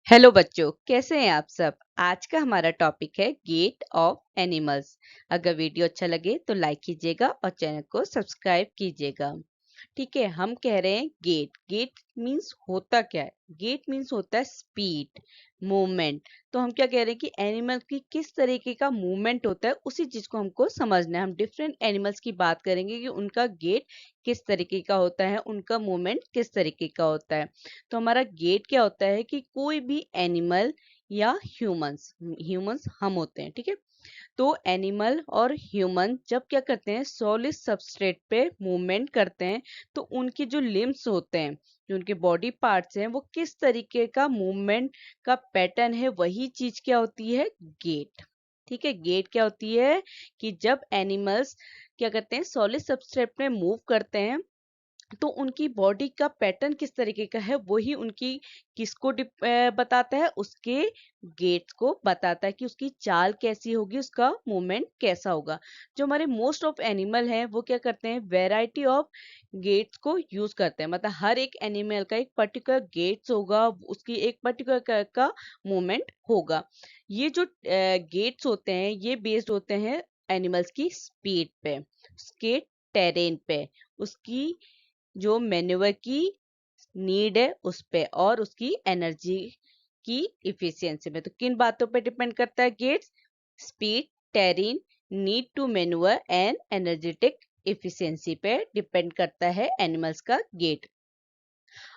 Hello बच्चों, कैसे हैं आप सब। आज का हमारा टॉपिक है गेट ऑफ एनिमल्स। अगर वीडियो अच्छा लगे तो लाइक कीजिएगा और चैनल को सब्सक्राइब कीजिएगा। ठीक है, हम कह रहे हैं गेट। गेट मीन्स होता क्या है? गेट मीन्स होता है स्पीड, मूवमेंट। तो हम क्या कह रहे हैं कि एनिमल की किस तरीके का मूवमेंट होता है, उसी चीज को हमको समझना है। हम डिफरेंट एनिमल्स की बात करेंगे कि उनका गेट किस तरीके का होता है, उनका मूवमेंट किस तरीके का होता है। तो हमारा गेट क्या होता है कि कोई भी एनिमल या ह्यूमंस, ह्यूमंस हम होते हैं, ठीक है। तो एनिमल और ह्यूमन जब क्या करते हैं, सॉलिड सबस्ट्रेट पे मूवमेंट करते हैं, तो उनके जो लिम्स होते हैं, जो उनके बॉडी पार्ट्स हैं, वो किस तरीके का मूवमेंट का पैटर्न है, वही चीज क्या होती है, गेट। ठीक है, गेट क्या होती है कि जब एनिमल्स क्या करते हैं, सॉलिड सबस्ट्रेट पे मूव करते हैं, तो उनकी बॉडी का पैटर्न किस तरीके का है, वही उनकी किसको बताता है, उसके गेट्स को बताता है कि उसकी चाल कैसी होगी, उसका मूवमेंट कैसा होगा। जो हमारे मोस्ट ऑफ एनिमल हैं वो क्या करते हैं, वेराइटी ऑफ गेट्स को यूज करते हैं। मतलब हर एक एनिमल का एक पर्टिकुलर गेट्स होगा, उसकी एक पर्टिकुलर का मूवमेंट होगा। ये जो गेट्स होते हैं ये बेस्ड होते हैं एनिमल्स की स्पीड पे, उसके टेरेन पे, उसकी जो मेन्यूवर की नीड है उस पे, और उसकी एनर्जी की इफिशियंसी में। तो किन बातों पे डिपेंड करता है gaits? Speed, terrain, need to manoeuvre and energetic efficiency पे डिपेंड करता है एनिमल्स का गेट।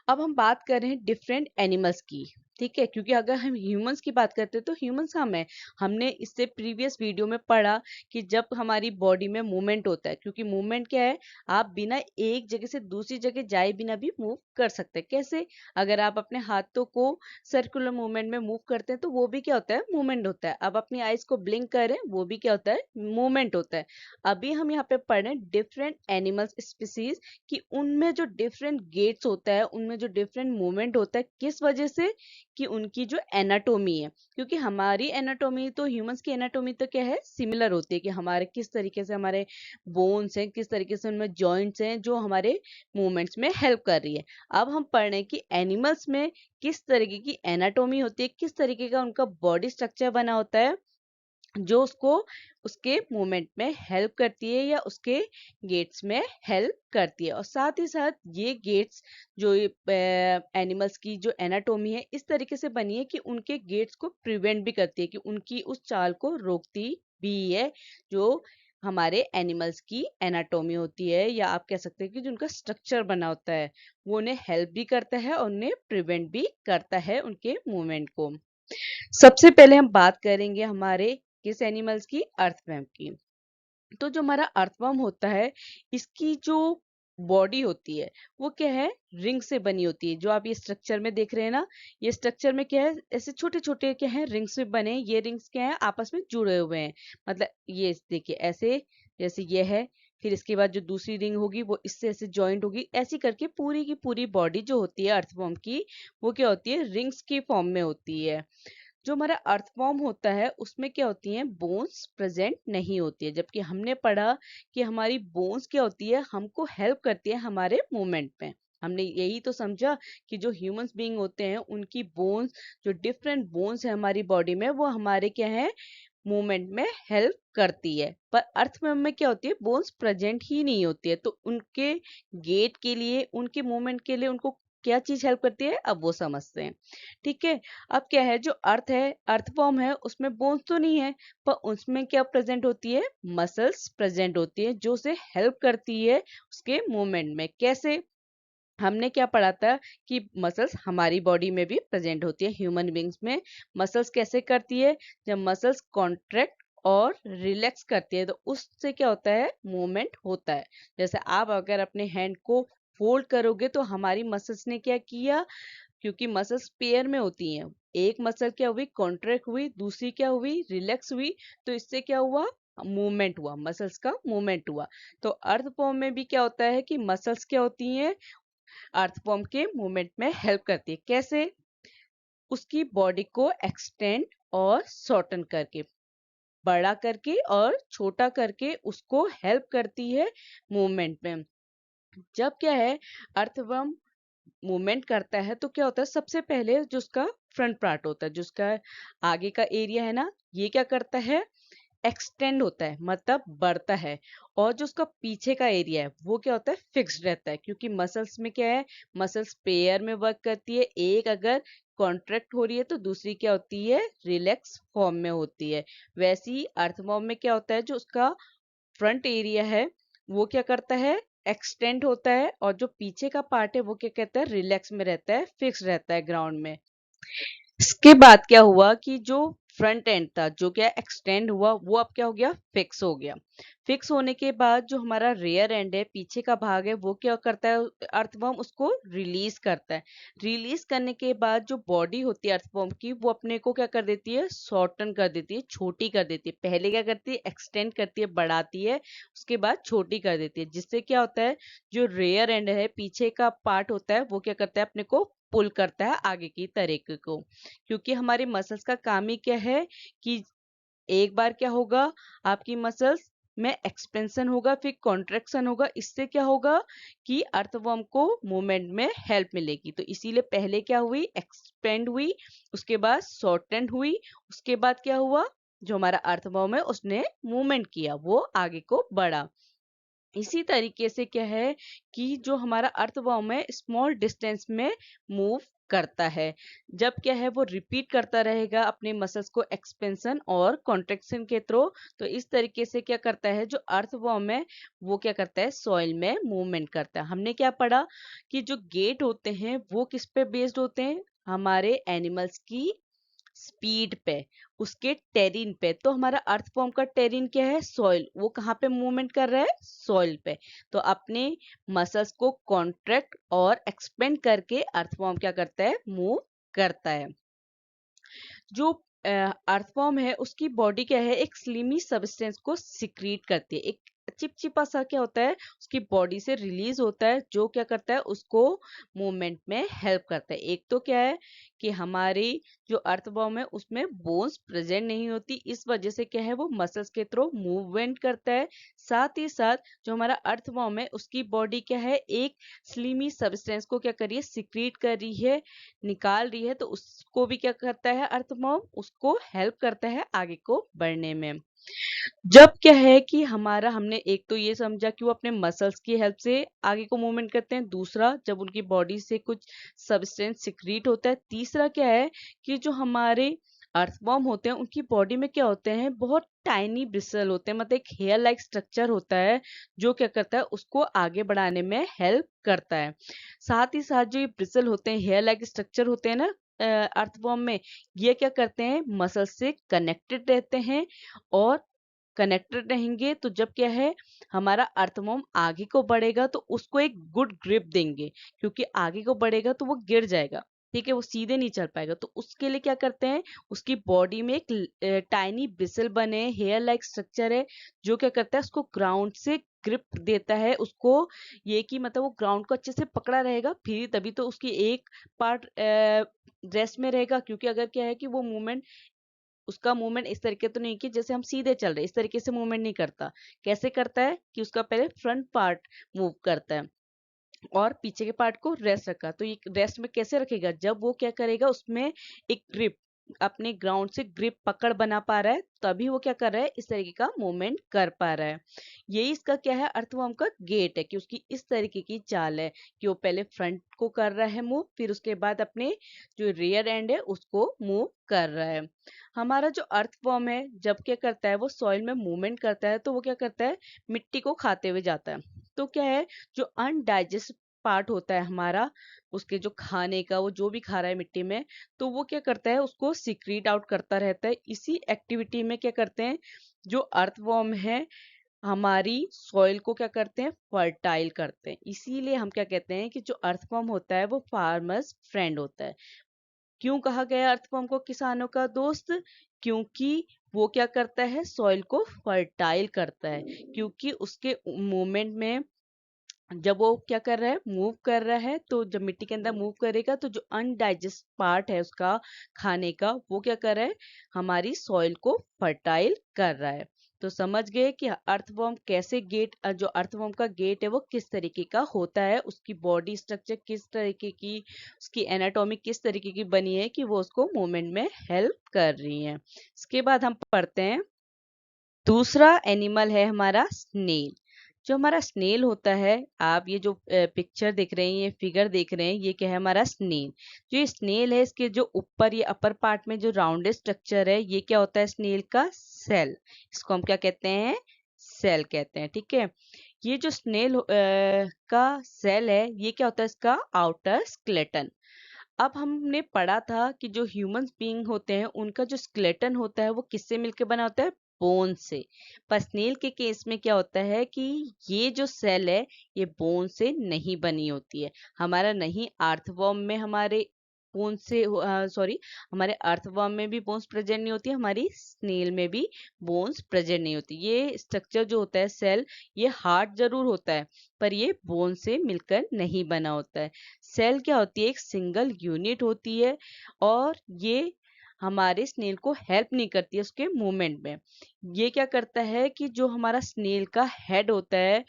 अब हम बात कर रहे हैं डिफरेंट एनिमल्स की, ठीक है, क्योंकि अगर हम ह्यूमंस की बात करते हैं तो ह्यूमंस हम है। हमने इससे प्रीवियस वीडियो में पढ़ा कि जब हमारी बॉडी में मूवमेंट होता है, क्योंकि मूवमेंट क्या है, आप बिना एक जगह से दूसरी जगह जाए बिना भी मूव कर सकते हैं। कैसे? अगर आप अपने हाथों को सर्कुलर मूवमेंट में मूव करते हैं तो वो भी क्या होता है, मूवमेंट होता है। अब अपनी आइज को ब्लिंक करें, वो भी क्या होता है, मूवमेंट होता है। अभी हम यहाँ पे पढ़ रहे हैं डिफरेंट एनिमल्स स्पीसीज कि उनमें जो डिफरेंट गेट्स होता है, उनमें जो डिफरेंट मूवमेंट होता है, किस वजह से, कि उनकी जो एनाटोमी है। क्योंकि हमारी एनाटोमी तो ह्यूमंस की एनाटोमी तो क्या है, सिमिलर होती है कि हमारे किस तरीके से हमारे बोन्स हैं, किस तरीके से उनमें जॉइंट्स हैं जो हमारे मूवमेंट्स में हेल्प कर रही है। अब हम पढ़ रहे हैं कि एनिमल्स में किस तरीके की एनाटोमी होती है, किस तरीके का उनका बॉडी स्ट्रक्चर बना होता है, जो उसको उसके मूवमेंट में हेल्प करती है या उसके गेट्स में हेल्प करती है। और साथ ही साथ ये गेट्स, जो एनिमल्स की जो एनाटोमी है इस तरीके से बनी है कि उनके गेट्स को प्रिवेंट भी करती है, कि उनकी उस चाल को रोकती भी है। जो हमारे एनिमल्स की एनाटोमी होती है, या आप कह सकते हैं कि जो उनका स्ट्रक्चर बना होता है, वो उन्हें हेल्प भी करता है और उन्हें प्रिवेंट भी करता है उनके मूवमेंट को। सबसे पहले हम बात करेंगे हमारे किस एनिमल्स की, अर्थवर्म की। तो जो हमारा अर्थवर्म होता है, इसकी जो बॉडी होती है वो क्या है, रिंग से बनी होती है। जो आप ये स्ट्रक्चर में देख रहे हैं ना, ये स्ट्रक्चर में क्या है, ऐसे छोटे छोटे क्या है, रिंग्स में बने हैं। ये रिंग्स क्या है, आपस में जुड़े हुए हैं। मतलब ये देखिए ऐसे, जैसे ये है, फिर इसके बाद जो दूसरी रिंग होगी वो इससे ऐसे जॉइंट होगी, ऐसी करके पूरी की पूरी बॉडी जो होती है अर्थवर्म की, वो क्या होती है, रिंग्स की फॉर्म में होती है। जो हमारा अर्थवॉर्म होता है उसमें क्या होती है, बोन्स प्रेजेंट नहीं होती है। जबकि हमने पढ़ा कि हमारी बोन्स क्या होती है, हमको हेल्प करती है हमारे मूवमेंट में। हमने यही तो समझा कि जो ह्यूमंस बीइंग होते हैं उनकी बोन्स, जो डिफरेंट बोन्स है हमारी बॉडी में, वो हमारे क्या है, मूवमेंट में हेल्प करती है। पर अर्थवर्म में क्या होती है, बोन्स प्रेजेंट ही नहीं होती है। तो उनके गेट के लिए, उनके मूवमेंट के लिए उनको क्या चीज हेल्प करती है, अब वो समझते हैं। ठीक है। अब क्या है, जो अर्थ है, अर्थवॉर्म है, उसमें बोन्स तो नहीं है, पर उसमें क्या प्रेजेंट होती है, मसल्स प्रेजेंट होती है, जो उसे हेल्प करती है उसके मूवमेंट में। कैसे? हमने क्या पढ़ा था कि मसल्स हमारी बॉडी में भी प्रेजेंट होती है, ह्यूमन बींग्स में। मसल्स कैसे करती है, जब मसल्स कॉन्ट्रैक्ट और रिलैक्स करती है तो उससे क्या होता है, मूवमेंट होता है। जैसे आप अगर अपने हैंड को फोल्ड करोगे तो हमारी मसल्स ने क्या किया, क्योंकि मसल्स पेयर में होती हैं, एक मसल क्या हुई, कॉन्ट्रैक्ट हुई, दूसरी क्या हुई, रिलैक्स हुई, तो इससे क्या हुआ, मूवमेंट हुआ, मसल्स का मूवमेंट हुआ। तो अर्थ फॉर्म में भी क्या होता है कि मसल्स क्या होती हैं, अर्थवॉर्म के मूवमेंट में हेल्प करती है। कैसे? उसकी बॉडी को एक्सटेंड और शॉर्टन करके, बड़ा करके और छोटा करके उसको हेल्प करती है मूवमेंट में। जब क्या है, अर्थवर्म मूवमेंट करता है तो क्या होता है, सबसे पहले जो उसका फ्रंट पार्ट होता है, जो उसका आगे का एरिया है ना, ये क्या करता है, एक्सटेंड होता है, मतलब बढ़ता है। और जो उसका पीछे का एरिया है वो क्या होता है, फिक्स्ड रहता है, क्योंकि मसल्स में क्या है, मसल्स पेयर में वर्क करती है, एक अगर कॉन्ट्रैक्ट हो रही है तो दूसरी क्या होती है, रिलैक्स फॉर्म में होती है। वैसे ही अर्थवॉर्म में क्या होता है, जो उसका फ्रंट एरिया है वो क्या करता है, एक्सटेंड होता है, और जो पीछे का पार्ट है वो क्या कहता है, रिलैक्स में रहता है, फिक्स रहता है ग्राउंड में। इसके बाद क्या हुआ कि जो फ्रंट एंड था, जो क्या एक्सटेंड हुआ, वो अब क्या हो गया, फिक्स हो गया। फिक्स होने के बाद जो हमारा रेयर एंड है, पीछे का भाग है, वो क्या करता है, अर्थवर्म उसको रिलीज करता है। रिलीज करने के बाद जो बॉडी होती है अर्थवर्म की, वो अपने को क्या कर देती है, शॉर्टन कर देती है, छोटी कर देती है। पहले क्या करती है, एक्सटेंड करती है, बढ़ाती है, उसके बाद छोटी कर देती है, जिससे क्या होता है, जो रेयर एंड है, पीछे का पार्ट होता है, वो क्या करता है, अपने को पुल करता है आगे की तरीके को। क्योंकि हमारे मसल्स का काम ही क्या है कि एक बार क्या होगा, आपकी मसल्स में एक्सपेंशन होगा, फिर कॉन्ट्रैक्शन होगा, इससे क्या होगा कि अर्थवर्म को मूवमेंट में हेल्प मिलेगी। तो इसीलिए पहले क्या हुई, एक्सपेंड हुई, उसके बाद शॉर्टेंड हुई, उसके बाद क्या हुआ, जो हमारा अर्थवर्म है उसने मूवमेंट किया, वो आगे को बढ़ा। इसी तरीके से क्या है कि जो हमारा अर्थवर्म है स्मॉल डिस्टेंस में मूव करता है। जब क्या है, वो रिपीट करता रहेगा अपने मसल्स को एक्सपेंशन और कॉन्ट्रैक्शन के थ्रू। तो इस तरीके से क्या करता है, जो अर्थवर्म है वो क्या करता है, सॉइल में मूवमेंट करता है। हमने क्या पढ़ा कि जो गेट होते हैं वो किस पे बेस्ड होते हैं, हमारे एनिमल्स की स्पीड पे, उसके टेरिन पे। तो हमारा अर्थ फॉर्म का टेरिन क्या है, सॉइल, वो कहाँ पे मूवमेंट कर रहा है, सॉइल पे। तो अपने मसल्स को कॉन्ट्रैक्ट और एक्सपेंड करके अर्थ फॉर्म क्या करता है, मूव करता है। जो अर्थवॉर्म है उसकी बॉडी क्या है, एक स्लिमी सब्सटेंस को सिक्रीट करती है, एक चिपचिपा सा क्या होता है, उसकी बॉडी से रिलीज होता है, जो क्या करता है, उसको मूवमेंट में हेल्प करता है। एक तो क्या है कि हमारी जो अर्थवॉर्म है उसमें बोन्स प्रेजेंट नहीं होती, इस वजह से क्या है, वो मसल्स के थ्रू मूवमेंट करता है। साथ ही साथ जो हमारा अर्थवॉर्म है उसकी बॉडी क्या है, एक स्लिमी सब्सटेंस को क्या कर रही है, सिक्रीट कर रही है, निकाल रही है। तो उसको भी क्या करता है, अर्थवर्म उसको हेल्प करता है आगे को बढ़ने में। जब क्या है कि हमारा, हमने एक तो ये समझा कि वो अपने मसल्स की हेल्प से आगे को मूवमेंट करते हैं, दूसरा जब उनकी बॉडी से कुछ सब्सटेंस सिक्रीट होता है, तीसरा क्या है कि जो हमारे अर्थवर्म होते हैं उनकी बॉडी में क्या होते हैं, बहुत टाइनी ब्रिसल होते हैं, मतलब एक हेयर लाइक स्ट्रक्चर होता है, जो क्या करता है, उसको आगे बढ़ाने में हेल्प करता है। साथ ही साथ जो ये ब्रिसल होते हैं, हेयर लाइक स्ट्रक्चर होते हैं ना अर्थवर्म में, ये क्या करते हैं, मसल से कनेक्टेड रहते हैं, और कनेक्टेड रहेंगे तो जब क्या है, हमारा अर्थवर्म आगे को बढ़ेगा तो उसको एक गुड ग्रिप देंगे, क्योंकि आगे को बढ़ेगा तो वो गिर जाएगा, ठीक है, वो सीधे नहीं चल पाएगा। तो उसके लिए क्या करते हैं, उसकी बॉडी में एक टाइनी ब्रिसल बने, हेयर लाइक स्ट्रक्चर है, जो क्या करता है, उसको ग्राउंड से ग्रिप देता है, उसको ये कि मतलब वो ग्राउंड को अच्छे से पकड़ा रहेगा, फिर तभी तो उसकी एक पार्ट रेस्ट में रहेगा। क्योंकि अगर क्या है कि वो मूवमेंट, उसका मूवमेंट इस तरीके तो नहीं कि जैसे हम सीधे चल रहे, इस तरीके से मूवमेंट नहीं करता। कैसे करता है कि उसका पहले फ्रंट पार्ट मूव करता है और पीछे के पार्ट को रेस्ट रखा। तो ये रेस्ट में कैसे रखेगा, जब वो क्या करेगा, उसमें एक ग्रिप, अपने ग्राउंड से ग्रिप पकड़ बना पा रहा है, तभी वो क्या कर रहा है, इस तरीके का मूवमेंट कर पा रहा है। यही इसका क्या है, अर्थवर्म का गेट है, कि उसकी इस तरीके की चाल है कि वो पहले फ्रंट को कर रहा है मूव, फिर उसके बाद अपने जो रियर एंड है उसको मूव कर रहा है। हमारा जो अर्थवर्म है जब क्या करता है, वो सॉइल में मूवमेंट करता है, तो वो क्या करता है, मिट्टी को खाते हुए जाता है। तो क्या है, जो अनडाइजेस्ट पार्ट होता है हमारा, उसके जो खाने का, वो जो भी खा रहा है मिट्टी में, तो वो क्या करता है, उसको सीक्रेट आउट करता रहता है। इसी एक्टिविटी में क्या करते हैं, जो अर्थवर्म है हमारी सॉइल को क्या करते हैं, फर्टाइल करते हैं। इसीलिए हम क्या कहते हैं कि जो अर्थवर्म होता है वो फार्मर्स फ्रेंड होता है। क्यों कहा गया अर्थवर्म को किसानों का दोस्त, क्योंकि वो क्या करता है, सॉइल को फर्टाइल करता है। क्योंकि उसके मूवमेंट में, जब वो क्या कर रहा है, मूव कर रहा है, तो जब मिट्टी के अंदर मूव करेगा तो जो अनडाइजेस्ट पार्ट है उसका खाने का, वो क्या कर रहा है, हमारी सॉइल को फर्टाइल कर रहा है। तो समझ गए कि अर्थवर्म कैसे गेट, जो अर्थवर्म का गेट है वो किस तरीके का होता है, उसकी बॉडी स्ट्रक्चर किस तरीके की, उसकी एनाटॉमी किस तरीके की बनी है कि वो उसको मूवमेंट में हेल्प कर रही है। इसके बाद हम पढ़ते हैं दूसरा एनिमल है हमारा स्नेल। जो हमारा स्नेल होता है, आप ये जो पिक्चर देख रहे हैं, ये फिगर देख रहे हैं, ये क्या है हमारा स्नेल। जो ये स्नेल है, इसके जो ऊपर ये अपर पार्ट में जो राउंडेड स्ट्रक्चर है, ये क्या होता है स्नेल का सेल। इसको हम क्या कहते हैं, सेल कहते हैं। ठीक है, ये जो स्नेल का सेल है, ये क्या होता है इसका आउटर स्केलेटन। अब हमने पढ़ा था कि जो ह्यूमन बीइंग होते हैं उनका जो स्केलेटन होता है वो किससे मिलकर बना होता है, बोन से। पर स्नेल के केस में क्या होता है कि ये जो सेल है ये बोन से नहीं बनी होती है। हमारा नहीं अर्थवर्म में हमारे बोन से, सॉरी, हमारे अर्थवर्म में भी बोन्स प्रेजेंट नहीं होती है, हमारी स्नेल में भी बोन्स प्रेजेंट नहीं होती। ये स्ट्रक्चर जो होता है सेल, ये हार्ड जरूर होता है पर ये बोन से मिलकर नहीं बना होता है। सेल क्या होती है, एक सिंगल यूनिट होती है और ये हमारे स्नेल को हेल्प नहीं करती है उसके मूवमेंट में। ये क्या करता है कि जो हमारा स्नेल का हेड होता है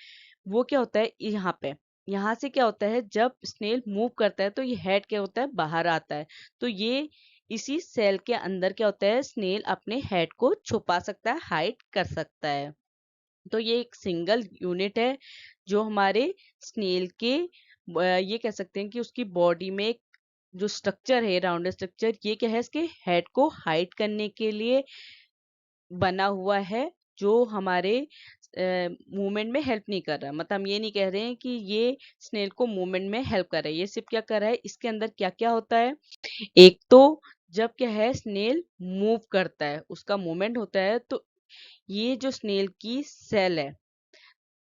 वो क्या होता है यहाँ पे, यहाँ से क्या होता है जब स्नेल मूव करता है तो ये हेड क्या होता है बाहर आता है। तो ये इसी सेल के अंदर क्या होता है, स्नेल अपने हेड को छुपा सकता है, हाइड कर सकता है। तो ये एक सिंगल यूनिट है जो हमारे स्नेल के ये कह सकते हैं कि उसकी बॉडी में एक जो स्ट्रक्चर है राउंडेड स्ट्रक्चर, ये क्या है इसके हेड को हाइड करने के लिए बना हुआ है, जो हमारे मूवमेंट में हेल्प नहीं कर रहा। मतलब हम ये नहीं कह रहे हैं कि ये स्नेल को मूवमेंट में हेल्प कर रहा है, ये सिर्फ क्या कर रहा है, इसके अंदर क्या क्या होता है। एक तो जब क्या है स्नेल मूव करता है, उसका मूवमेंट होता है, तो ये जो स्नेल की सेल है,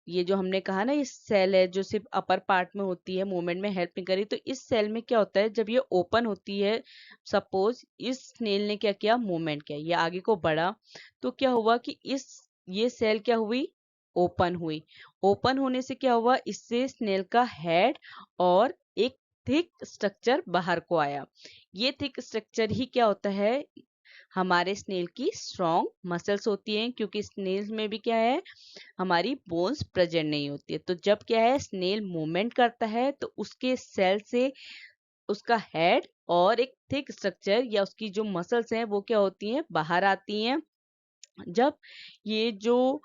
ये जो हमने कहा ना ये सेल है जो सिर्फ अपर पार्ट में होती है, मूवमेंट में हेल्प नहीं करी, तो इस सेल में क्या होता है जब ये ओपन होती है, सपोज इस स्नेल ने क्या किया, मूवमेंट किया, ये आगे को बढ़ा, तो क्या हुआ कि इस ये सेल क्या हुई, ओपन हुई। ओपन होने से क्या हुआ, इससे स्नेल का हेड और एक थिक स्ट्रक्चर बाहर को आया। ये थिक स्ट्रक्चर ही क्या होता है, हमारे स्नेल की स्ट्रॉन्ग मसल्स होती हैं, क्योंकि स्नेल में भी क्या है, हमारी बोन्स प्रेजेंट नहीं होती है। तो जब क्या है स्नेल मूवमेंट करता है तो उसके सेल से उसका हेड और एक थिक स्ट्रक्चर या उसकी जो मसल्स हैं वो क्या होती हैं, बाहर आती हैं। जब ये जो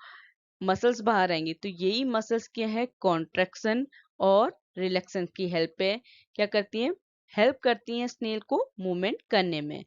मसल्स बाहर आएंगी तो यही मसल्स क्या है, कॉन्ट्रैक्शन और रिलैक्सेशन की हेल्प पे क्या करती हैं, हेल्प करती हैं स्नेल को मूवमेंट करने में।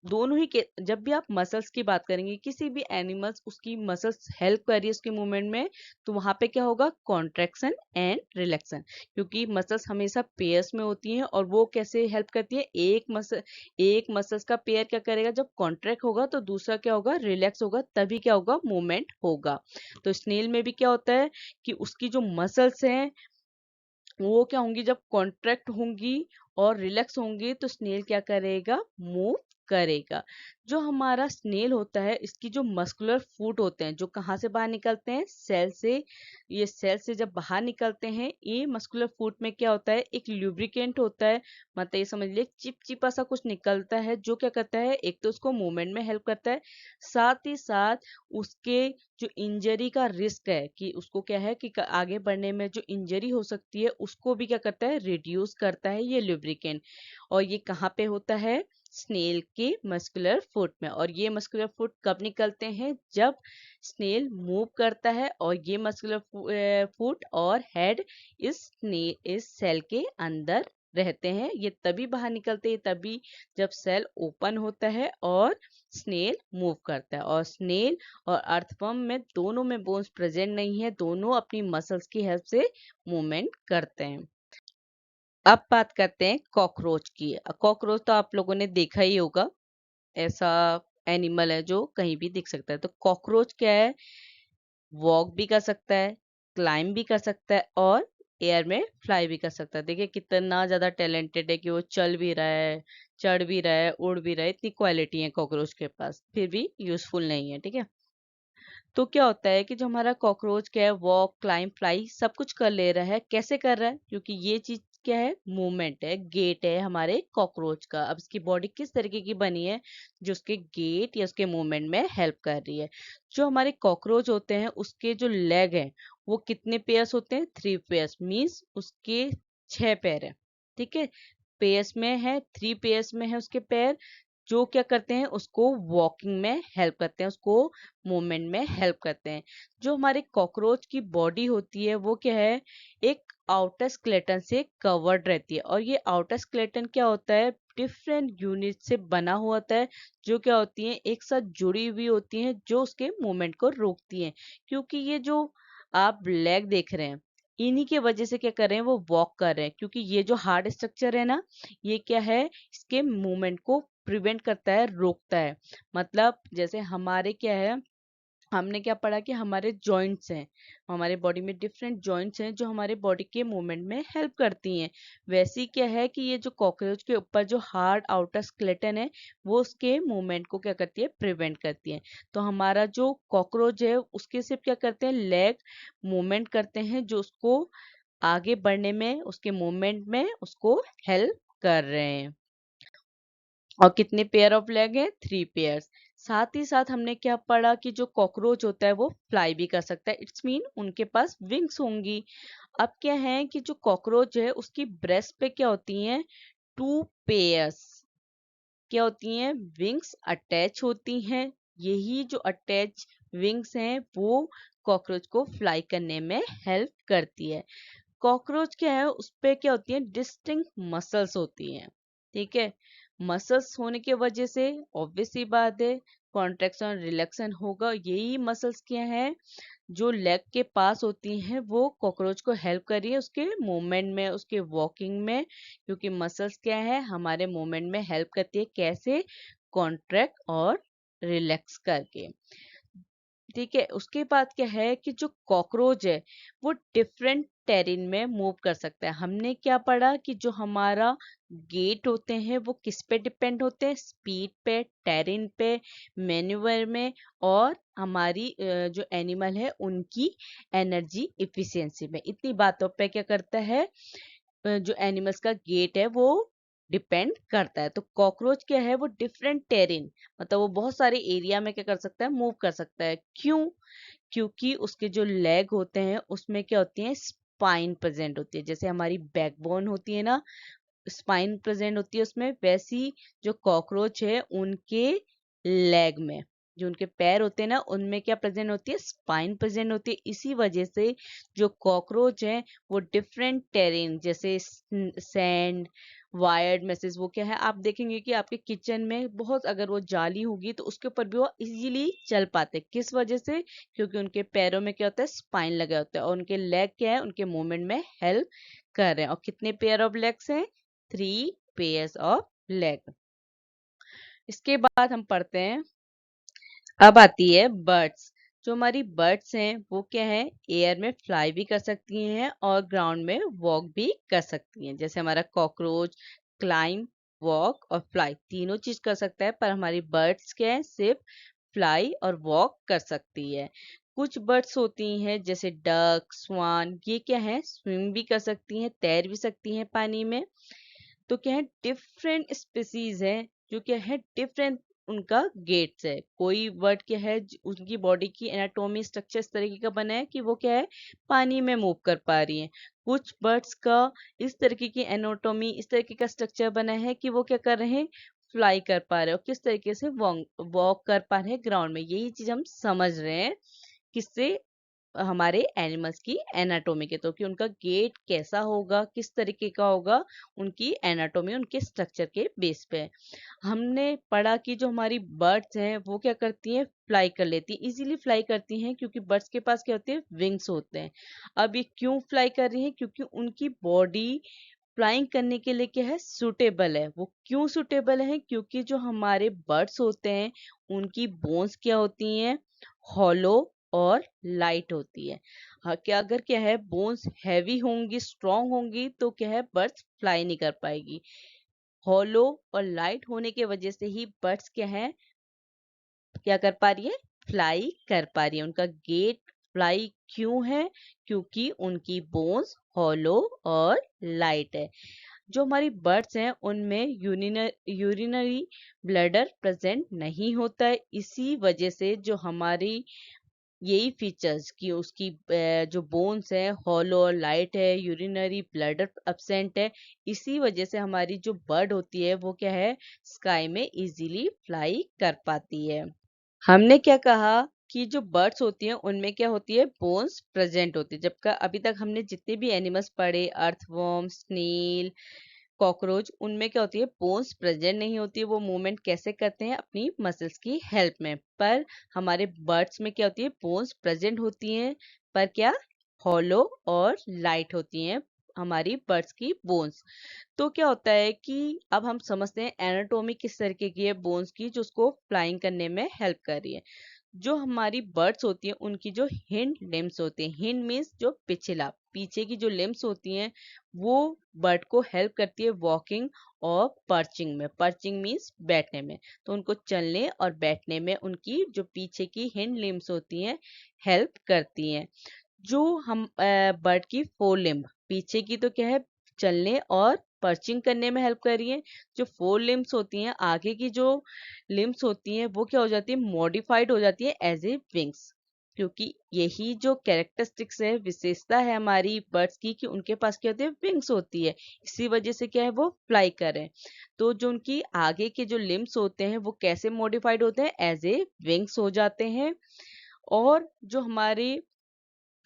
दोनों ही के जब भी आप मसल्स की बात करेंगे, किसी भी एनिमल्स उसकी मसल्स हेल्प कर रही है उसके मूवमेंट में, तो वहां पे क्या होगा, कॉन्ट्रैक्शन एंड रिलैक्शन। क्योंकि मसल्स हमेशा पेयर्स में होती हैं और वो कैसे हेल्प करती है, एक मसल्स का पेयर क्या करेगा, जब कॉन्ट्रैक्ट होगा तो दूसरा क्या होगा, रिलैक्स होगा, तभी क्या होगा, मूवमेंट होगा। तो स्नेल में भी क्या होता है कि उसकी जो मसल्स हैं वो क्या होंगी, जब कॉन्ट्रैक्ट होंगी और रिलैक्स होंगी तो स्नेल क्या करेगा, मूव करेगा। जो हमारा स्नेल होता है इसकी जो मस्कुलर फूट होते हैं, जो कहाँ से बाहर निकलते हैं, सेल से। ये सेल से जब बाहर निकलते हैं, ये मस्कुलर फूट में क्या होता है, एक ल्यूब्रिकेंट होता है। मतलब ये समझ लिए चिपचिपा सा कुछ निकलता है, जो क्या करता है, एक तो उसको मूवमेंट में हेल्प करता है, साथ ही साथ उसके जो इंजरी का रिस्क है कि उसको क्या है कि आगे बढ़ने में जो इंजरी हो सकती है उसको भी क्या करता है, रिड्यूस करता है ये लुब्रिकेंट। और ये कहाँ पे होता है, स्नेल के मस्कुलर फुट में। और ये मस्कुलर फुट कब निकलते हैं, जब स्नेल मूव करता है और ये मस्कुलर फुट और हेड इस सेल के अंदर रहते हैं। ये तभी बाहर निकलते हैं, तभी जब सेल ओपन होता है और स्नेल मूव करता है। और स्नेल और अर्थवर्म में दोनों में बोन्स प्रेजेंट नहीं है, दोनों अपनी मसल्स की हेल्प से मूवमेंट करते हैं। अब बात करते हैं कॉकरोच की। कॉकरोच तो आप लोगों ने देखा ही होगा, ऐसा एनिमल है जो कहीं भी दिख सकता है। तो कॉकरोच क्या है, वॉक भी कर सकता है, क्लाइंब भी कर सकता है और एयर में फ्लाई भी कर सकता है। देखिए कितना ज्यादा टैलेंटेड है कि वो चल भी रहा है, चढ़ भी रहा है, उड़ भी रहा है, इतनी क्वालिटी है कॉकरोच के पास, फिर भी यूजफुल नहीं है। ठीक है, तो क्या होता है कि जो हमारा कॉकरोच क्या है, वॉक क्लाइंब फ्लाई सब कुछ कर ले रहा है। कैसे कर रहा है, क्योंकि ये चीज क्या है, मूवमेंट है, गेट है हमारे कॉकरोच का। अब इसकी बॉडी किस तरीके की बनी है जो उसके गेट या उसके मूवमेंट में हेल्प कर रही है। जो हमारे कॉकरोच होते हैं उसके जो लेग हैं वो कितने पेयर्स होते हैं, 3 पेयर्स, मीन्स उसके 6 पैर है। ठीक है, पेयर्स में है, 3 पेयर्स में है उसके पैर, जो क्या करते हैं उसको वॉकिंग में हेल्प करते हैं, उसको मूवमेंट में हेल्प करते हैं। जो हमारे कॉकरोच की बॉडी होती है वो क्या है, एक आउटर स्केलेटन से कवर्ड रहती है। और ये आउटर स्केलेटन क्या होता है, डिफरेंट यूनिट से बना हुआ होता है, जो क्या होती हैं एक साथ जुड़ी हुई होती हैं, जो उसके मूवमेंट को रोकती हैं। क्योंकि ये जो आप लेग देख रहे हैं, इन्हीं के वजह से क्या कर रहे हैं, वो वॉक कर रहे हैं। क्योंकि ये जो हार्ड स्ट्रक्चर है ना, ये क्या है, इसके मूवमेंट को प्रिवेंट करता है, रोकता है। मतलब जैसे हमारे क्या है, हमने क्या पढ़ा कि हमारे जॉइंट्स हैं, हमारे बॉडी में डिफरेंट जॉइंट्स हैं जो हमारे बॉडी के मूवमेंट में हेल्प करती हैं। वैसे ही क्या है कि ये जो कॉकरोच के ऊपर जो हार्ड आउटर स्केलेटन है वो उसके मूवमेंट को क्या करती है, प्रिवेंट करती है। तो हमारा जो कॉकरोच है उसके सिर्फ क्या करते हैं, लेग मूवमेंट करते हैं, जो उसको आगे बढ़ने में, उसके मूवमेंट में उसको हेल्प कर रहे हैं। और कितने पेयर ऑफ लेग है, 3 पेयर्स। साथ ही साथ हमने क्या पढ़ा कि जो कॉकरोच होता है वो फ्लाई भी कर सकता है, इट्स मीन उनके पास विंग्स होंगी। अब क्या है कि जो कॉकरोच है उसकी ब्रेस्ट पे क्या होती हैं, 2 पेयर्स क्या होती हैं, विंग्स अटैच होती हैं। यही जो अटैच विंग्स हैं वो कॉकरोच को फ्लाई करने में हेल्प करती है। कॉकरोच क्या है, उस पे क्या होती है, डिस्टिंक्ट मसल्स होती हैं। ठीक है, मसल्स होने की वजह से ऑब्वियस सी बात है कॉन्ट्रेक्शन रिलैक्सन होगा। यही मसल्स क्या है जो लेग के पास होती हैं, वो कॉकरोच को हेल्प कर रही है उसके मूवमेंट में, उसके वॉकिंग में। क्योंकि मसल्स क्या है, हमारे मूवमेंट में हेल्प करती है, कैसे, कॉन्ट्रैक्ट और रिलैक्स करके। ठीक है, उसके बाद क्या है कि जो कॉकरोच है वो डिफरेंट टेरिन में मूव कर सकता है। हमने क्या पढ़ा कि जो हमारा गेट होते हैं वो किस पे डिपेंड होते हैं, स्पीड पे, टेरिन पे, मैन्यूवर में, और हमारी जो एनिमल है उनकी एनर्जी इफिशियंसी में। इतनी बातों पे क्या करता है, जो एनिमल्स का गेट है वो डिपेंड करता है। तो कॉकरोच क्या है, वो डिफरेंट टेरिन, मतलब वो बहुत सारे एरिया में क्या कर सकता है, मूव कर सकता है। क्यों, क्योंकि उसके जो लेग होते हैं उसमें क्या होती है, स्पाइन प्रेजेंट होती है। जैसे हमारी बैकबोन होती है ना, स्पाइन प्रेजेंट होती है उसमें, वैसी जो कॉकरोच है उनके लेग में, जो उनके पैर होते हैं ना, उनमें क्या प्रेजेंट होती है, स्पाइन प्रेजेंट होती है। इसी वजह से जो कॉकरोच है वो डिफरेंट टेरेन, जैसे सैंड, वायर्ड मैसेज, वो क्या है, आप देखेंगे कि आपके किचन में बहुत, अगर वो जाली होगी तो उसके ऊपर भी वो इजीली चल पाते। किस वजह से, क्योंकि उनके पैरों में क्या होता है, स्पाइन लगा होता है, और उनके लेग क्या है, उनके मूवमेंट में हेल्प कर रहे हैं। और कितने पेयर ऑफ लेग्स हैं, 3 पेयर्स ऑफ लेग। इसके बाद हम पढ़ते हैं, अब आती है बर्ड्स। जो हमारी बर्ड्स हैं वो क्या है, एयर में फ्लाई भी कर सकती हैं और ग्राउंड में वॉक भी कर सकती हैं। जैसे हमारा कॉकरोच क्लाइम, वॉक और फ्लाई तीनों चीज कर सकता है, पर हमारी बर्ड्स क्या है, सिर्फ फ्लाई और वॉक कर सकती है। कुछ बर्ड्स होती हैं जैसे डक, स्वान, ये क्या है, स्विम भी कर सकती हैं, तैर भी सकती हैं पानी में। तो क्या है, डिफरेंट स्पीसीज है जो क्या है, डिफरेंट उनका गेट्स है। कोई बर्ड क्या है, उनकी बॉडी की एनाटॉमी स्ट्रक्चर इस तरीके का बना है कि वो क्या है, पानी में मूव कर पा रही है। कुछ बर्ड्स का इस तरीके की एनाटॉमी, इस तरीके का स्ट्रक्चर बना है कि वो क्या कर रहे हैं, फ्लाई कर पा रहे हैं, और किस तरीके से वॉक कर पा रहे हैं ग्राउंड में। यही चीज हम समझ रहे हैं किससे, हमारे एनिमल्स की एनाटॉमी के, तो कि उनका गेट कैसा होगा, किस तरीके का होगा, उनकी एनाटॉमी उनके स्ट्रक्चर के बेस पे है। हमने पढ़ा कि जो हमारी बर्ड्स हैं वो क्या करती हैं, फ्लाई कर लेती हैं, इजीली फ्लाई करती हैं, क्योंकि बर्ड्स के पास क्या होते हैं, विंग्स होते हैं। अब ये क्यों फ्लाई कर रही हैं, क्योंकि उनकी बॉडी फ्लाइंग करने के लिए क्या है, सूटेबल है। वो क्यों सूटेबल है, क्योंकि जो हमारे बर्ड्स होते हैं उनकी बोन्स क्या होती हैं, हॉलो और लाइट होती है। हाँ, क्या अगर क्या है, बोन्स हैवी होंगी, स्ट्रांग होंगी, तो क्या है, बर्ड्स फ्लाई नहीं कर पाएगी। हॉलो और लाइट होने की वजह से ही बर्ड्स क्या है, क्या कर पा रही है, फ्लाई कर पा रही है। उनका गेट फ्लाई क्यों है, क्योंकि उनकी बोन्स हॉलो और लाइट है। जो हमारी बर्ड्स हैं उनमें यूरिनरी ब्लैडर प्रेजेंट नहीं होता है, इसी वजह से जो हमारी यही फीचर्स कि उसकी जो बोन्स है हॉलो और लाइट है, यूरिनरी ब्लैडर एब्सेंट है, इसी वजह से हमारी जो बर्ड होती है वो क्या है, स्काई में इजीली फ्लाई कर पाती है। हमने क्या कहा कि जो बर्ड्स होती हैं उनमें क्या होती है, बोन्स प्रेजेंट होती है, जबकि अभी तक हमने जितने भी एनिमल्स पढ़े, अर्थवर्म, स्नेल, कॉकरोच, उनमें क्या होती है, बोन्स प्रेजेंट नहीं होती है। वो मूवमेंट कैसे करते हैं, अपनी मसल्स की हेल्प में। पर हमारे बर्ड्स में क्या होती है, बोन्स प्रेजेंट होती हैं, पर क्या, हॉलो और लाइट होती हैं हमारी बर्ड्स की बोन्स। तो क्या होता है कि अब हम समझते हैं एनाटॉमी किस तरीके की है बोन्स की, जो उसको फ्लाइंग करने में हेल्प कर रही है। जो हमारी बर्ड्स होती हैं उनकी जो हिंड लिम्स होती हैं, हिंड मीन्स जो पिछला, पीछे की जो लिम्स होती हैं वो बर्ड को हेल्प करती है वॉकिंग और पर्चिंग में। पर्चिंग मीन्स बैठने में, तो उनको चलने और बैठने में उनकी जो पीछे की हिंड लिम्स होती हैं हेल्प करती हैं। जो हम बर्ड की फोर लिम्ब, पीछे की तो क्या है, चलने और पर्चिंग करने में हेल्प कर रही है। जो फोर लिम्स होती हैं, आगे की जो लिम्स होती हैं वो क्या हो जाती है, मॉडिफाइड हो जाती है एज ए विंग्स, क्योंकि यही जो कैरेक्टरिस्टिक्स है, विशेषता है हमारी बर्ड्स की, कि उनके पास क्या होती है, विंग्स होती है। इसी वजह से क्या है, वो फ्लाई करें। तो जो उनकी आगे के जो लिम्स होते हैं वो कैसे मॉडिफाइड होते हैं, एज ए विंग्स हो जाते हैं। और जो हमारी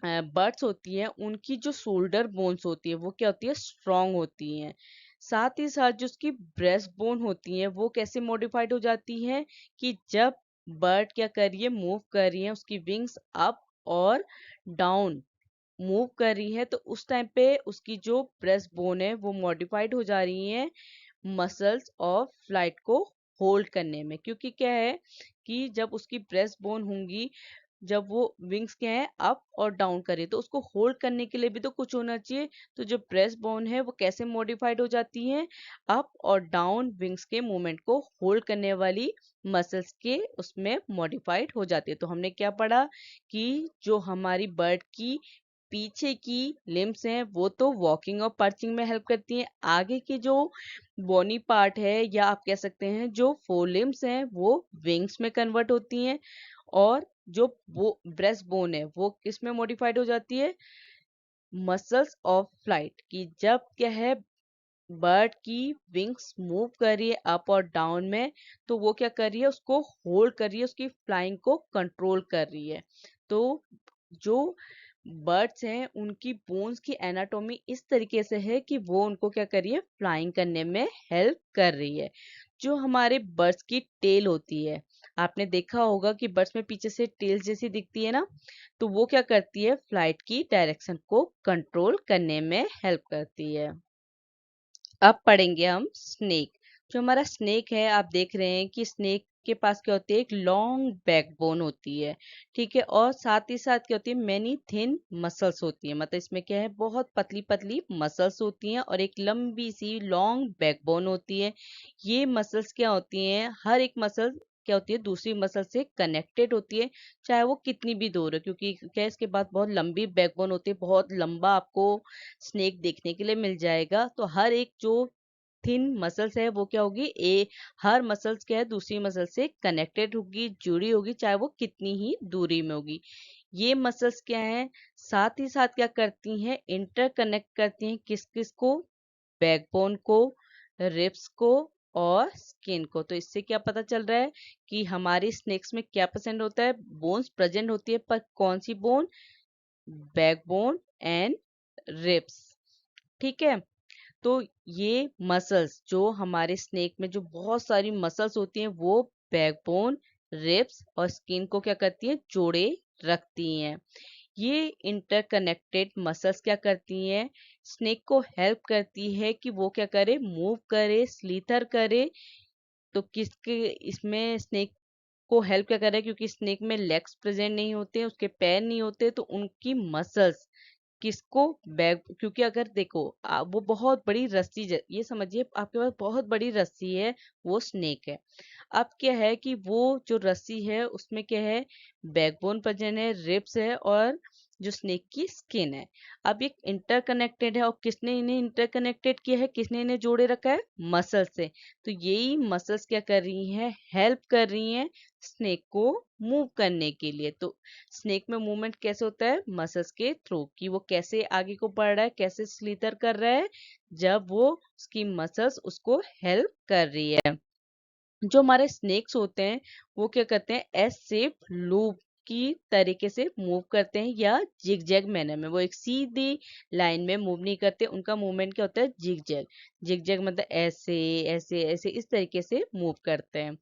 बर्ड्स होती है उनकी जो शोल्डर बोन्स होती है वो क्या होती है, स्ट्रांग होती हैं। साथ ही साथ जो उसकी ब्रेस्ट बोन होती है वो कैसे मॉडिफाइड हो जाती है, कि जब बर्ड क्या कर रही है, मूव कर रही है, उसकी विंग्स अप और डाउन मूव कर रही है, तो उस टाइम पे उसकी जो ब्रेस्ट बोन है वो मॉडिफाइड हो जा रही है मसल्स ऑफ फ्लाइट को होल्ड करने में। क्योंकि क्या है कि जब उसकी ब्रेस्ट बोन होंगी, जब वो विंग्स क्या है, अप और डाउन करे, तो उसको होल्ड करने के लिए भी तो कुछ होना चाहिए। तो जो ब्रेस्ट बोन है वो कैसे मॉडिफाइड हो जाती है, अप और डाउन विंग्स के मूवमेंट को होल्ड करने वाली मसल्स के उसमें मॉडिफाइड हो जाती है। तो हमने क्या पढ़ा कि जो हमारी बर्ड की पीछे की लिम्स हैं वो तो वॉकिंग और पर्चिंग में हेल्प करती हैं, आगे की जो बोनी पार्ट है या आप कह सकते हैं जो फोर लिम्स हैं वो विंग्स में कन्वर्ट होती हैं। और जो वो ब्रेस्ट बोन है वो किस में मॉडिफाइड हो जाती है, मसल्स ऑफ फ्लाइट की। जब क्या है, बर्ड की विंग्स मूव कर रही है अप और डाउन में, तो वो क्या कर रही है, उसको होल्ड कर रही है, उसकी फ्लाइंग को कंट्रोल कर रही है। तो जो बर्ड्स हैं उनकी बोन्स की एनाटॉमी इस तरीके से है कि वो उनको क्या कर रही है, फ्लाइंग करने में हेल्प कर रही है। जो हमारे बर्ड्स की टेल होती है, आपने देखा होगा कि बर्ड्स में पीछे से टेल जैसी दिखती है ना, तो वो क्या करती है, फ्लाइट की डायरेक्शन को कंट्रोल करने में हेल्प करती है। अब पढ़ेंगे हम स्नेक। जो हमारा स्नेक है, आप देख रहे हैं कि स्नेक के पास क्या होती है, एक लॉन्ग बैकबोन होती है, ठीक है, और साथ ही साथ क्या होती है, मैनी थिन मसल्स होती है, मतलब इसमें क्या है, बहुत पतली पतली मसल्स होती हैं और एक लंबी सी लॉन्ग बैकबोन होती है। ये मसल्स क्या होती हैं, हर एक मसल क्या होती है, दूसरी मसल से कनेक्टेड होती है, चाहे वो कितनी भी दूर है, क्योंकि क्या है, इसके बाद बहुत लंबी बैकबोन होती है, बहुत लंबा आपको स्नेक देखने के लिए मिल जाएगा। तो हर एक जो थिन मसल्स है वो क्या होगी, हर मसल्स क्या है, दूसरी मसल से कनेक्टेड होगी, जुड़ी होगी, चाहे वो कितनी ही दूरी में होगी। ये मसल्स क्या है, साथ ही साथ क्या करती हैं, इंटरकनेक्ट करती हैं किस किस को, बैकबोन को, रिब्स को और स्किन को। तो इससे क्या पता चल रहा है कि हमारी स्नेक्स में क्या प्रेजेंट होता है, बोन्स प्रेजेंट होती है, पर कौन सी बोन, बैकबोन एंड रिब्स, ठीक है। तो ये मसल्स जो हमारे स्नेक में जो बहुत सारी मसल्स होती हैं वो बैकबोन, रिब्स और स्किन को क्या करती हैं, जोड़े रखती हैं। ये इंटरकनेक्टेड मसल्स क्या करती हैं, स्नेक को हेल्प करती है कि वो क्या करे, मूव करे, स्लीथर करे। तो किसके इसमें स्नेक को हेल्प क्या कर रहा है, क्योंकि स्नेक में लेग्स प्रेजेंट नहीं होते, उसके पैर नहीं होते, तो उनकी मसल्स किसको, बैक, क्योंकि अगर देखो वो बहुत बड़ी रस्सी ये समझिए आपके पास बहुत बड़ी रस्सी है, वो स्नेक है। अब क्या है कि वो जो रस्सी है उसमें क्या है, बैकबोन प्रेजेंट है, रिब्स है और जो स्नेक की स्किन है। अब ये इंटरकनेक्टेड है और किसने इन्हें इंटरकनेक्टेड किया है, किसने इन्हें जोड़े रखा है? मसल से। तो यही मसल्स क्या कर रही हैं? हेल्प कर रही हैं स्नेक को मूव करने के लिए। तो स्नेक में मूवमेंट कैसे होता है? मसल्स के थ्रू, कि वो कैसे आगे को बढ़ रहा है, कैसे स्लीथर कर रहा है, जब वो उसकी मसल्स उसको हेल्प कर रही है। जो हमारे स्नेक्स होते हैं वो क्या करते हैं? एस शेप लूप की तरीके से मूव करते हैं या जिगजैग मैनर में। वो एक सीधी लाइन में मूव नहीं करते, उनका मूवमेंट क्या होता है? जिगजैग। जिगजैग मतलब ऐसे ऐसे ऐसे इस तरीके से मूव करते हैं।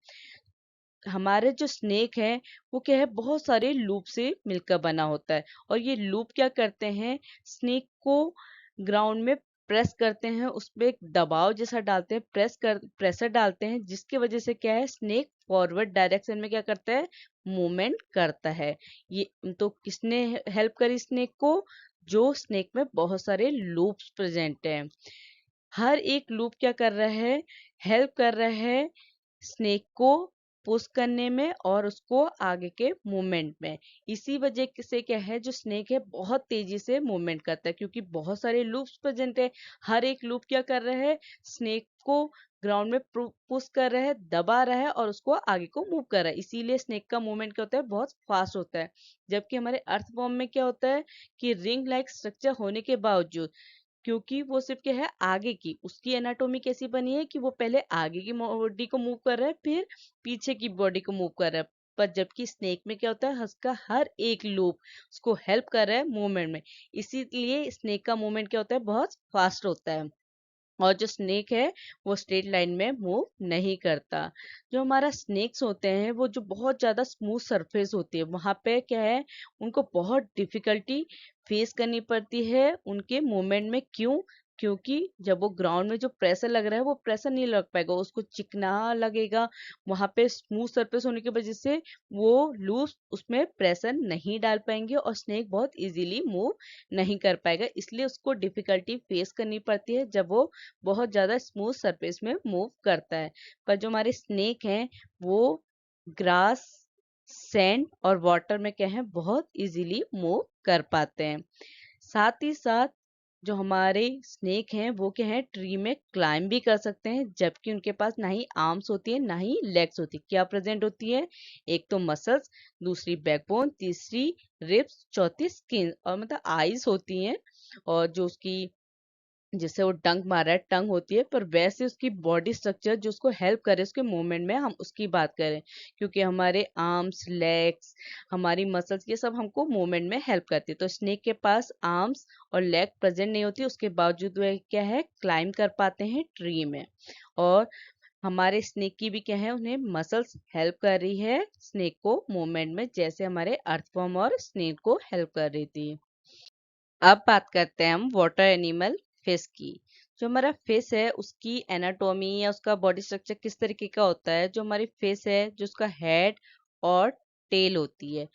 हमारे जो स्नेक है वो क्या है? बहुत सारे लूप से मिलकर बना होता है, और ये लूप क्या करते हैं? स्नेक को ग्राउंड में प्रेस करते हैं, उस पे एक दबाव जैसा डालते हैं, प्रेशर डालते हैं, जिसकी वजह से क्या है? स्नेक फॉरवर्ड डायरेक्शन में क्या करता है? मूवमेंट करता है। ये तो किसने हेल्प करी स्नेक को? जो स्नेक में बहुत सारे लूप्स प्रेजेंट हैं। हर एक लूप क्या कर रहा है? हेल्प कर रहा है स्नेक को पुश करने में और उसको आगे के मूवमेंट में। इसी वजह से क्या है? जो स्नेक है बहुत तेजी से मूवमेंट करता है, क्योंकि बहुत सारे लूप्स प्रेजेंट है। हर एक लूप क्या कर रहा है? स्नेक को ग्राउंड में पुश कर रहा है, दबा रहा है और उसको आगे को मूव कर रहा है। इसीलिए स्नेक का मूवमेंट क्या होता है? बहुत फास्ट होता है। जबकि हमारे अर्थवॉर्म में क्या होता है कि रिंग लाइक स्ट्रक्चर होने के बावजूद, क्योंकि वो सिर्फ क्या है? आगे की, उसकी एनाटोमी कैसी बनी है कि वो पहले आगे की बॉडी को मूव कर रहा है, फिर पीछे की बॉडी को मूव कर रहा है। पर जबकि स्नेक में क्या होता है? उसका हर एक लूप उसको हेल्प कर रहा है मूवमेंट में। इसीलिए स्नेक का मूवमेंट क्या होता है? बहुत फास्ट होता है। और जो स्नेक है वो स्ट्रेट लाइन में मूव नहीं करता। जो हमारा स्नेक्स होते हैं वो जो बहुत ज्यादा स्मूथ सरफेस होती है, वहां पे क्या है? उनको बहुत डिफिकल्टी फेस करनी पड़ती है उनके मूवमेंट में। क्यों? क्योंकि जब वो ग्राउंड में जो प्रेशर लग रहा है वो प्रेशर नहीं लग पाएगा, उसको चिकना लगेगा। वहां पे स्मूथ सरफेस होने की वजह से वो लूज उसमें प्रेशर नहीं डाल पाएंगे और स्नेक बहुत इजीली मूव नहीं कर पाएगा। इसलिए उसको डिफिकल्टी फेस करनी पड़ती है जब वो बहुत ज़्यादा स्मूथ सरफेस में मूव करता है। पर जो हमारे स्नेक हैं वो ग्रास, सैंड और वाटर में क्या है? बहुत इजीली मूव कर पाते हैं। साथ ही साथ जो हमारे स्नेक हैं वो क्या है? ट्री में क्लाइंब भी कर सकते हैं, जबकि उनके पास ना ही आर्म्स होती है ना ही लेग्स होती है। क्या प्रेजेंट होती है? एक तो मसल्स, दूसरी बैकबोन, तीसरी रिब्स, चौथी स्किन और मतलब आईज होती हैं। और जो उसकी, जिससे वो डंक मार रहा है, टंग होती है, पर वैसे उसकी बॉडी स्ट्रक्चर जो उसको हेल्प करे उसके मूवमेंट में, हम उसकी बात करें। क्योंकि हमारे आर्म्स, लेग्स, हमारी मसल्स ये सब हमको मूवमेंट में हेल्प करती है। तो स्नेक के पास आर्म्स और लेग प्रेजेंट नहीं होती, उसके बावजूद वह क्या है? क्लाइम कर पाते हैं ट्री में। और हमारे स्नेक की भी क्या है? उन्हें मसल्स हेल्प कर रही है स्नेक को मूवमेंट में, जैसे हमारे अर्थवर्म और स्नेक को हेल्प कर रही थी। अब बात करते हैं हम वाटर एनिमल फिश की। जो हमारा फिश है उसकी एनाटॉमी या उसका बॉडी स्ट्रक्चर किस तरीके का होता है? जो हमारी फिश है, जो उसका हेड और टेल होती है,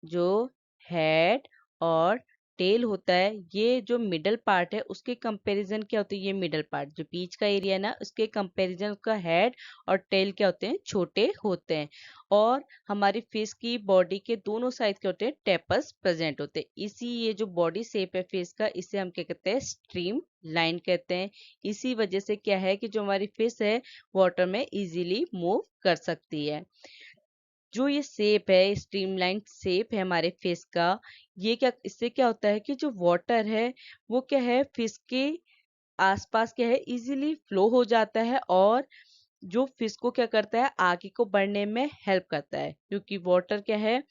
जो हेड और टेल होता है, ये जो मिडल पार्ट है उसके कंपैरिजन क्या होती है? ये मिडल पार्ट जो बीच का एरिया है ना, उसके कंपैरिजन उसका हेड और टेल क्या होते हैं? छोटे होते हैं। और हमारी फिश की बॉडी के दोनों साइड के होते हैं टेपस प्रेजेंट होते हैं। इसी ये जो बॉडी शेप है फिश का, इसे हम क्या कहते हैं? स्ट्रीम लाइन कहते हैं। इसी वजह से क्या है कि जो हमारी फिश है वाटर में इजीली मूव कर सकती है। जो ये शेप है, स्ट्रीमलाइन शेप है हमारे फिश का, ये क्या, इससे क्या होता है कि जो वाटर है वो क्या है? फिश के आसपास क्या है? इजीली फ्लो हो जाता है और जो फिश को क्या करता है? आगे को बढ़ने में हेल्प करता है। क्योंकि वाटर क्या है?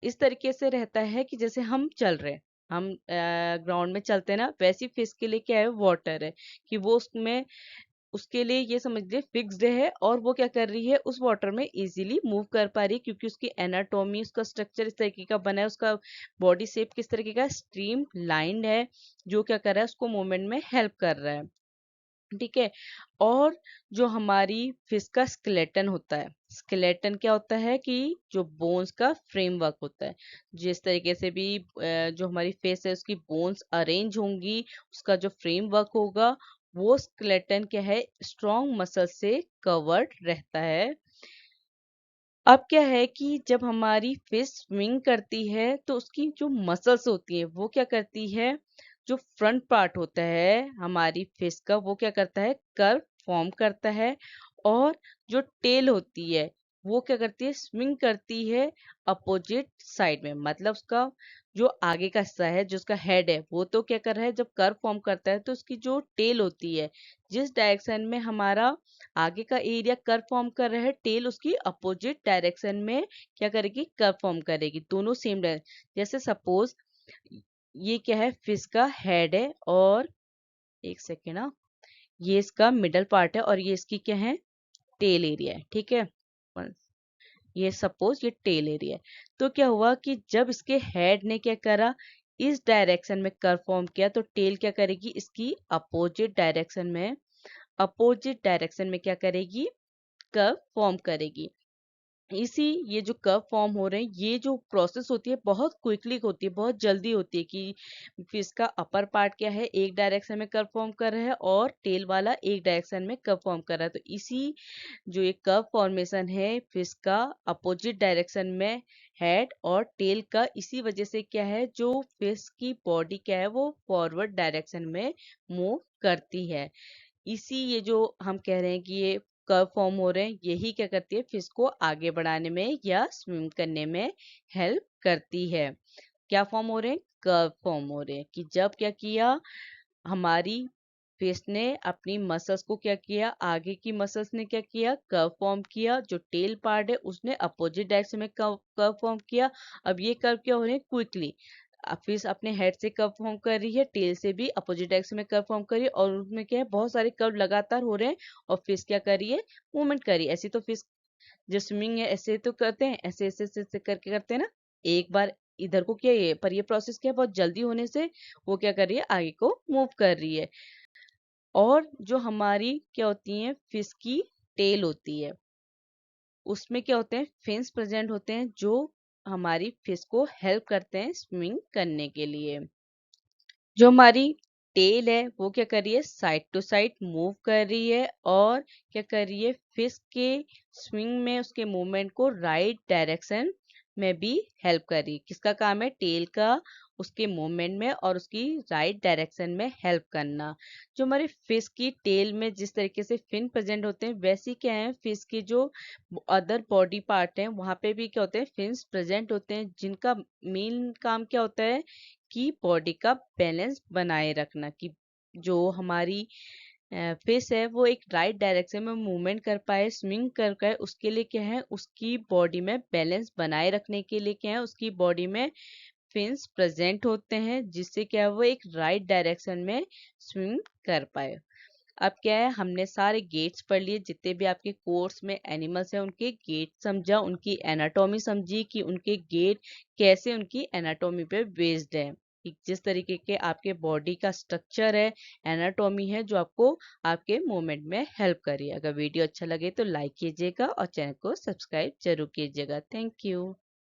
इस तरीके से रहता है कि जैसे हम चल रहे हैं, हम ग्राउंड में चलते हैं ना, वैसी फिश के लिए क्या है? वाटर है कि वो उसमें, उसके लिए ये समझ लीजिए फिक्स्ड है, और वो क्या कर रही है? उस वाटर में इजीली मूव कर पा रही है, क्योंकि उसकी एनाटॉमी, उसका स्ट्रक्चर इस तरीके का बना है, उसका बॉडी शेप किस तरीके का? स्ट्रीम लाइंड है, जो क्या कर रहा है? उसको मूवमेंट में हेल्प कर रहा है। ठीक है। और जो हमारी फिश का स्केलेटन होता है, स्केलेटन क्या होता है? कि जो बोन्स का फ्रेमवर्क होता है। जिस तरीके से भी जो हमारी फेस है उसकी बोन्स अरेंज होंगी, उसका जो फ्रेमवर्क होगा, वो स्केलेटन क्या है? स्ट्रॉन्ग मसल से कवर्ड रहता है। अब क्या है कि जब हमारी फिश स्विंग करती है तो उसकी जो मसल्स होती है वो क्या करती है, जो फ्रंट पार्ट होता है हमारी फिश का वो क्या करता है, कर्व फॉर्म करता है। और जो टेल होती है वो क्या करती है, स्विंग करती है अपोजिट साइड में। मतलब उसका जो आगे का हिस्सा है, जो उसका हेड है, वो तो क्या कर रहा है, जब कर्व फॉर्म करता है तो उसकी जो टेल होती है, जिस डायरेक्शन में हमारा आगे का एरिया कर्व फॉर्म कर रहा है, टेल उसकी अपोजिट डायरेक्शन में क्या करेगी, कर्व फॉर्म करेगी। दोनों सेम डायरेक्शन। जैसे सपोज ये क्या है, फिश का हेड है और एक सेकेंड ना, ये इसका मिडल पार्ट है और ये इसकी क्या है, टेल एरिया है। ठीक है, ये सपोज ये टेल एरिया है। तो क्या हुआ कि जब इसके हेड ने क्या करा, इस डायरेक्शन में कर्व फॉर्म किया, तो टेल क्या करेगी, इसकी अपोजिट डायरेक्शन में क्या करेगी, कर्व फॉर्म करेगी। इसी ये जो कर्व फॉर्म हो रहे हैं, ये जो प्रोसेस होती है बहुत क्विकली होती है, बहुत जल्दी होती है कि फिश का अपर पार्ट क्या है, एक डायरेक्शन में कर्व फॉर्म कर रहा है और टेल वाला एक डायरेक्शन में कर्व फॉर्म कर रहा है। तो इसी जो ये कर्व फॉर्मेशन है फिश का अपोजिट डायरेक्शन में हेड और टेल का, इसी वजह से क्या है, जो फिश की बॉडी क्या है वो फॉरवर्ड डायरेक्शन में मूव करती है। इसी ये जो हम कह रहे हैं कि ये कर्व फॉर्म हो रहे हैं, यही क्या करती है, फिश को आगे बढ़ाने में या स्विम करने में हेल्प करती है। क्या फॉर्म हो रहे हैं, कर्व फॉर्म हो रहे हैं। कि जब क्या किया, हमारी फिश ने अपनी मसल्स को क्या किया, आगे की मसल्स ने क्या किया, कर्व फॉर्म किया। जो टेल पार्ट है उसने अपोजिट डायरेक्शन में कर्व फॉर्म किया। अब ये कर्व क्या हो रहे हैं, क्विकली फिश अपने हेड से कर्व फॉर्म कर रही है, टेल से भी अपोजिट डायरेक्शन में कर्व फॉर्म कर रही है, और उसमें क्या है, बहुत सारे कर्व लगातार हो रहे हैं और फिश क्या कर रही है, मूवमेंट कर रही है। ऐसी तो फिश जो स्विमिंग है ऐसे तो करते हैं, ऐसे ऐसे ऐसे, ऐसे करके करते हैं ना। एक बार इधर को किया ये, पर ये प्रोसेस क्या है, बहुत जल्दी होने से वो क्या कर रही है, आगे को मूव कर रही है। और जो हमारी क्या होती है, फिश की टेल होती है, उसमें क्या होते हैं, फिन्स प्रेजेंट होते हैं जो हमारी फिश को हेल्प करते हैं स्विमिंग करने के लिए। जो हमारी टेल है वो क्या कर रही है, साइड टू साइड मूव कर रही है और क्या कर रही है, फिश के स्विंग में उसके मूवमेंट को राइट डायरेक्शन में भी हेल्प कर रही है। किसका काम है, टेल का उसके मूवमेंट में और उसकी राइट डायरेक्शन में हेल्प करना। जो हमारे फिश की टेल में जिस तरीके से फिन प्रेजेंट होते हैं, वैसे क्या है, फिश के जो अदर बॉडी पार्ट हैं वहां पे भी क्या होते हैं, फिन्स प्रेजेंट होते हैं, जिनका मेन काम क्या होता है कि बॉडी का बैलेंस बनाए रखना। कि जो हमारी फिश है वो एक राइट डायरेक्शन में मूवमेंट कर पाए, स्विंग कर पाए, उसके लिए क्या है, उसकी बॉडी में बैलेंस बनाए रखने के लिए क्या है, उसकी बॉडी में फिन्स प्रेजेंट होते हैं, जिससे क्या है, वो एक राइट डायरेक्शन में स्विंग कर पाए। अब क्या है, हमने सारे गेट्स पढ़ लिए, जितने भी आपके कोर्स में एनिमल्स हैं उनके गेट समझा, उनकी एनाटॉमी समझी कि उनके गेट कैसे उनकी एनाटॉमी पे बेस्ड है। कि जिस तरीके के आपके बॉडी का स्ट्रक्चर है, एनाटॉमी है, जो आपको आपके मूवमेंट में हेल्प करी। अगर वीडियो अच्छा लगे तो लाइक कीजिएगा और चैनल को सब्सक्राइब जरूर कीजिएगा। Thank you.